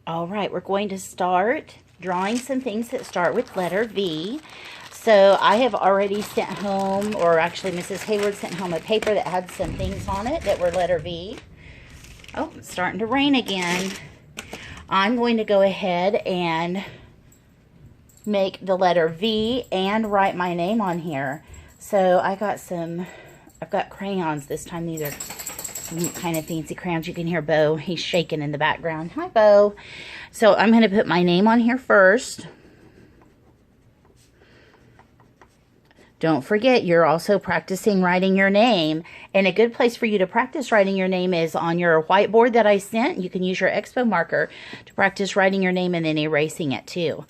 All right, we're going to start drawing some things that start with letter V. So I have already sent home, or actually Mrs. Hayward sent home a paper that had some things on it that were letter V. Oh, it's starting to rain again. I'm going to go ahead and make the letter V and write my name on here. So I've got crayons this time. These are some kind of fancy crayons. You can hear Bo. He's shaking in the background. Hi, Bo. So I'm going to put my name on here first. Don't forget, you're also practicing writing your name. And a good place for you to practice writing your name is on your whiteboard that I sent. You can use your Expo marker to practice writing your name and then erasing it too.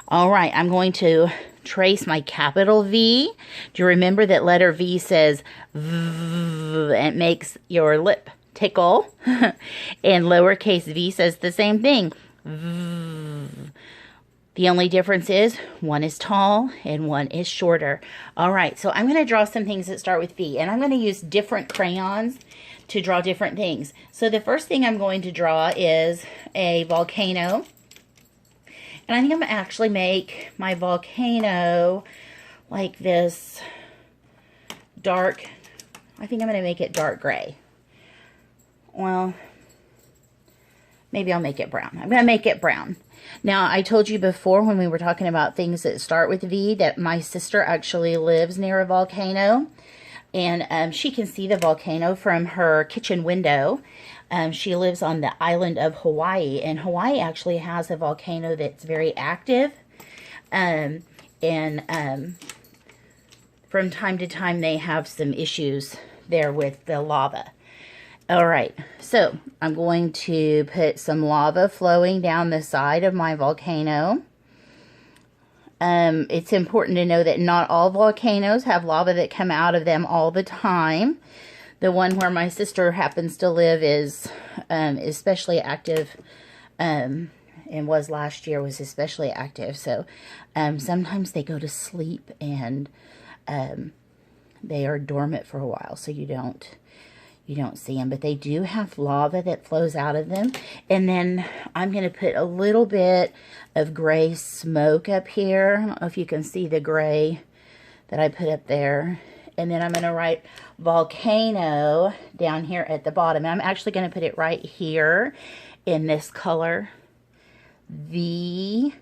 All right, I'm going to trace my capital V. Do you remember that letter V says V, and it makes your lip tickle? And lowercase v says the same thing. V. The only difference is one is tall and one is shorter. All right, so I'm going to draw some things that start with V, and I'm going to use different crayons to draw different things. So the first thing I'm going to draw is a volcano. And I think I'm going to actually make my volcano like this dark, I think I'm going to make it dark gray. Well, maybe I'll make it brown. I'm going to make it brown. Now, I told you before when we were talking about things that start with V that my sister actually lives near a volcano. And she can see the volcano from her kitchen window. She lives on the island of Hawaii, and Hawaii actually has a volcano that's very active. And from time to time, they have some issues there with the lava. All right, so I'm going to put some lava flowing down the side of my volcano. It's important to know that not all volcanoes have lava that come out of them all the time. The one where my sister happens to live is especially active, and was last year, was especially active. So sometimes they go to sleep and they are dormant for a while, so you don't see them, but they do have lava that flows out of them. And then I'm going to put a little bit of gray smoke up here. I don't know if you can see the gray that I put up there. And then I'm going to write volcano down here at the bottom. And I'm actually going to put it right here in this color. V-O-L-C-A-N-O.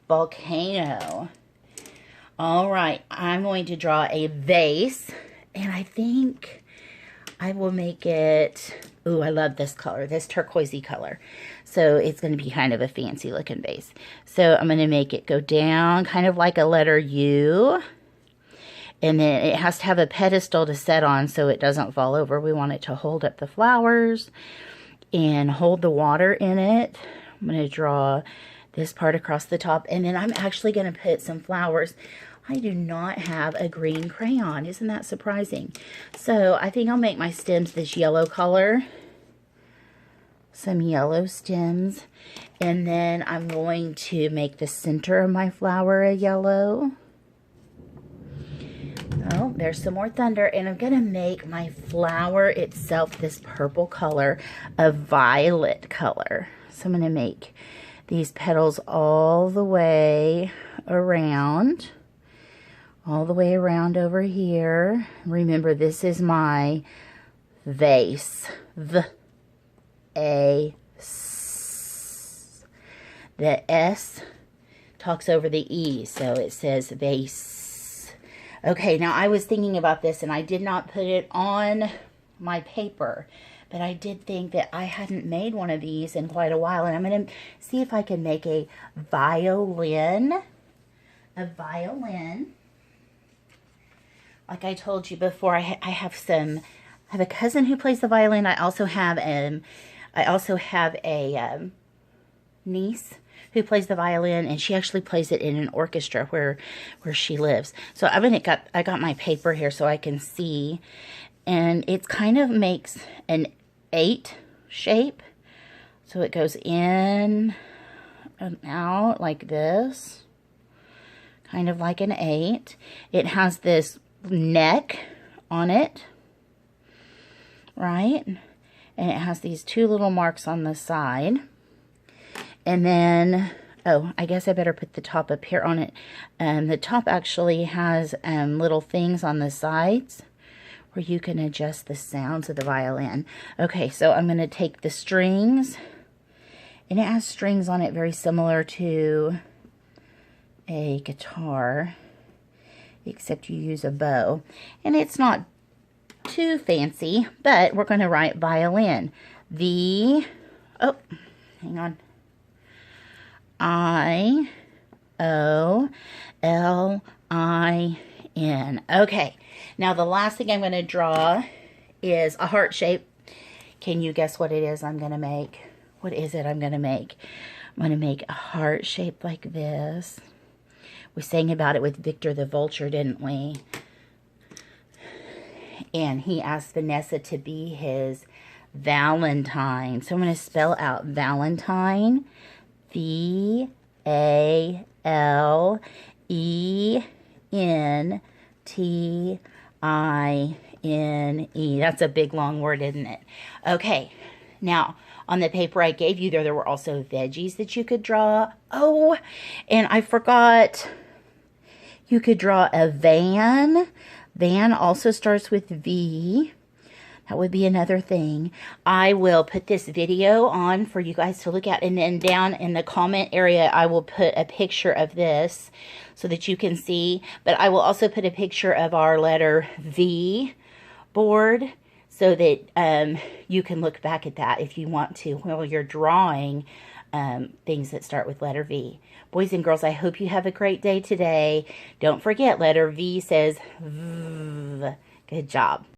Volcano. All right, I'm going to draw a vase, and I think I will make it, ooh, I love this color, this turquoisey color. So it's going to be kind of a fancy looking vase. So I'm going to make it go down kind of like a letter U, and then it has to have a pedestal to set on so it doesn't fall over. We want it to hold up the flowers and hold the water in it. I'm going to draw this part across the top, and then I'm actually going to put some flowers. I do not have a green crayon. Isn't that surprising? So I think I'll make my stems this yellow color. Some yellow stems. And then I'm going to make the center of my flower a yellow. Oh, there's some more thunder. And I'm going to make my flower itself this purple color, a violet color. So I'm going to make these petals all the way around over here. Remember, this is my vase. V-A-S. The S talks over the E, so it says vase. Okay, now I was thinking about this, and I did not put it on my paper. But I did think that I hadn't made one of these in quite a while. And I'm going to see if I can make a violin. A violin. Like I told you before, I have a cousin who plays the violin. I also have a niece who plays the violin, and she actually plays it in an orchestra where she lives. So I got my paper here so I can see. And it kind of makes an 8 shape. So it goes in and out like this. Kind of like an 8. It has this neck on it, right? And it has these 2 little marks on the side. And then, oh, I guess I better put the top up here on it. The top actually has little things on the sides where you can adjust the sounds of the violin. Okay, so I'm going to take the strings, and it has strings on it very similar to a guitar, except you use a bow. And it's not too fancy, but we're going to write violin. V, oh, hang on. I-O-L-I-N. Okay, now the last thing I'm going to draw is a heart shape. Can you guess what it is I'm going to make? What is it I'm going to make? I'm going to make a heart shape like this. We sang about it with Victor the Vulture, didn't we? And he asked Vanessa to be his Valentine. So I'm going to spell out Valentine. V-A-L-E-N-T-I-N-E. That's a big long word, isn't it? Okay, now on the paper I gave you there were also veggies that you could draw. Oh, and I forgot, you could draw a van. Van also starts with V. That would be another thing. I will put this video on for you guys to look at, and then down in the comment area I will put a picture of this so that you can see. But I will also put a picture of our letter V board so that you can look back at that if you want to while you're drawing things that start with letter V. Boys and girls, I hope you have a great day today. Don't forget, letter V says V. Good job.